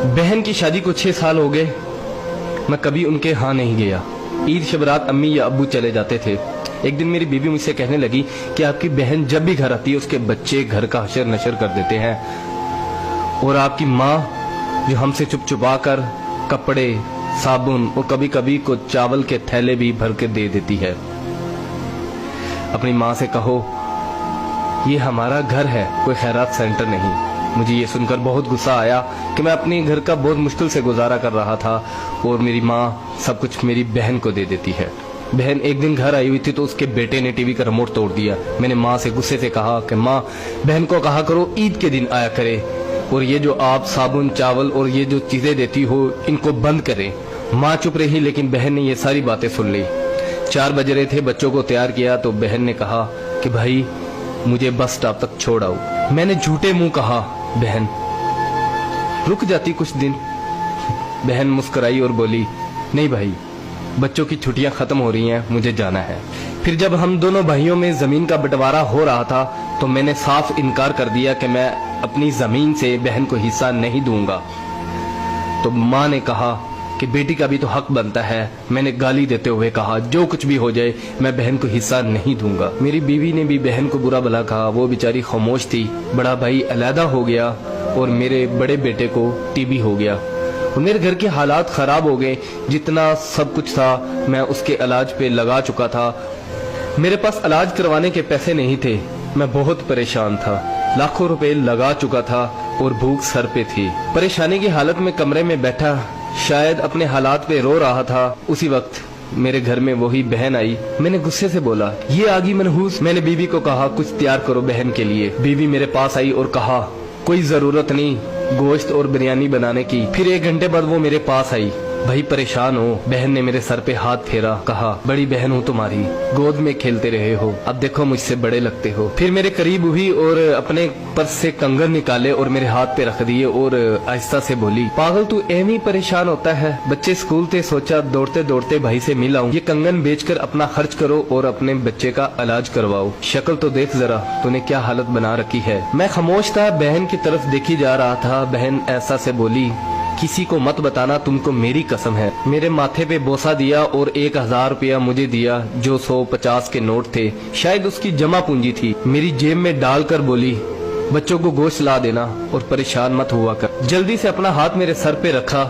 बहन की शादी को 6 साल हो गए, मैं कभी उनके यहाँ नहीं गया। ईद शब रात अम्मी या अब्बू चले जाते थे। एक दिन मेरी बीवी मुझसे कहने लगी कि आपकी बहन जब भी घर आती है उसके बच्चे घर का हशर नशर कर देते हैं, और आपकी माँ जो हमसे चुप चुपा कर कपड़े, साबुन और कभी कभी को चावल के थैले भी भर के दे देती है। अपनी माँ से कहो ये हमारा घर है, कोई खैरात सेंटर नहीं। मुझे ये सुनकर बहुत गुस्सा आया कि मैं अपने घर का बहुत मुश्किल से गुजारा कर रहा था और मेरी माँ सब कुछ मेरी बहन को दे देती है। बहन एक दिन घर आई हुई थी तो उसके बेटे ने टीवी का रिमोट तोड़ दिया। मैंने माँ से गुस्से से कहा कि माँ, बहन को कहा करो ईद के दिन आया करे, और ये जो आप साबुन, चावल और ये जो चीजें देती हो इनको बंद करें। माँ चुप रही, लेकिन बहन ने ये सारी बातें सुन ली। 4 बज रहे थे, बच्चों को तैयार किया तो बहन ने कहा कि भाई मुझे बस स्टॉप तक छोड़ आओ। मैंने झूठे मुंह कहा बहन रुक जाती कुछ दिन। बहन मुस्कुराई और बोली नहीं भाई, बच्चों की छुट्टियां खत्म हो रही हैं, मुझे जाना है। फिर जब हम दोनों भाइयों में जमीन का बंटवारा हो रहा था तो मैंने साफ इनकार कर दिया कि मैं अपनी जमीन से बहन को हिस्सा नहीं दूंगा। तो माँ ने कहा कि बेटी का भी तो हक बनता है। मैंने गाली देते हुए कहा जो कुछ भी हो जाए मैं बहन को हिस्सा नहीं दूंगा। मेरी बीवी ने भी बहन को बुरा भला कहा, वो बेचारी खामोश थी। बड़ा भाई अलहदा हो गया और मेरे बड़े बेटे को टीबी हो गया और मेरे घर के हालात खराब हो गए। जितना सब कुछ था मैं उसके इलाज पे लगा चुका था। मेरे पास इलाज करवाने के पैसे नहीं थे, मैं बहुत परेशान था। लाखों रुपए लगा चुका था और भूख सर पे थी। परेशानी की हालत में कमरे में बैठा शायद अपने हालात पे रो रहा था। उसी वक्त मेरे घर में वही बहन आई। मैंने गुस्से से बोला ये आगी मनहूस। मैंने बीवी को कहा कुछ तैयार करो बहन के लिए। बीवी मेरे पास आई और कहा कोई जरूरत नहीं गोश्त और बिरयानी बनाने की। फिर 1 घंटे बाद वो मेरे पास आई। भाई परेशान हो। बहन ने मेरे सर पे हाथ फेरा, कहा बड़ी बहन हूँ तुम्हारी, गोद में खेलते रहे हो, अब देखो मुझसे बड़े लगते हो। फिर मेरे करीब हुई और अपने पर्स से कंगन निकाले और मेरे हाथ पे रख दिए और आहिस्ता से बोली पागल तू एवं परेशान होता है, बच्चे स्कूल थे, सोचा दौड़ते दौड़ते भाई से मिल आऊं। ये कंगन बेचकर अपना खर्च करो और अपने बच्चे का इलाज करवाओ। शक्ल तो देख जरा तूने क्या हालत बना रखी है। मैं खामोश था, बहन की तरफ देखी जा रहा था। बहन ऐसा से बोली किसी को मत बताना, तुमको मेरी कसम है। मेरे माथे पे बोसा दिया और 1000 रुपया मुझे दिया जो 150 के नोट थे, शायद उसकी जमा पूंजी थी। मेरी जेब में डालकर बोली बच्चों को गोश्त ला देना और परेशान मत हुआ कर। जल्दी से अपना हाथ मेरे सर पे रखा,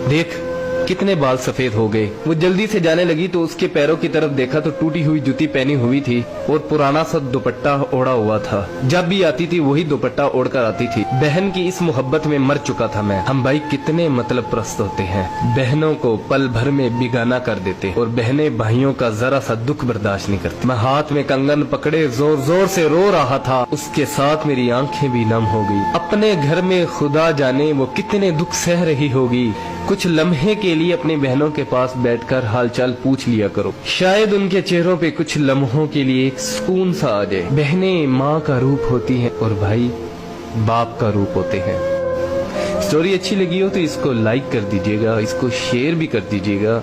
देख कितने बाल सफेद हो गए। वो जल्दी से जाने लगी तो उसके पैरों की तरफ देखा तो टूटी हुई जूती पहनी हुई थी और पुराना सा दुपट्टा ओढ़ा हुआ था। जब भी आती थी वही दुपट्टा ओढ़कर आती थी। बहन की इस मोहब्बत में मर चुका था मैं। हम भाई कितने मतलब प्रस्त होते हैं, बहनों को पल भर में बिगाना कर देते और बहनें भाइयों का जरा सा दुख बर्दाश्त नहीं करती। मैं हाथ में कंगन पकड़े जोर जोर से रो रहा था, उसके साथ मेरी आंखें भी नम हो गई। अपने घर में खुदा जाने वो कितने दुख सह रही होगी। कुछ लम्हे के लिए अपनी बहनों के पास बैठकर हालचाल पूछ लिया करो, शायद उनके चेहरों पे कुछ लम्हों के लिए एक सुकून सा आ जाए। बहनें माँ का रूप होती हैं और भाई बाप का रूप होते हैं। स्टोरी अच्छी लगी हो तो इसको लाइक कर दीजिएगा, इसको शेयर भी कर दीजिएगा।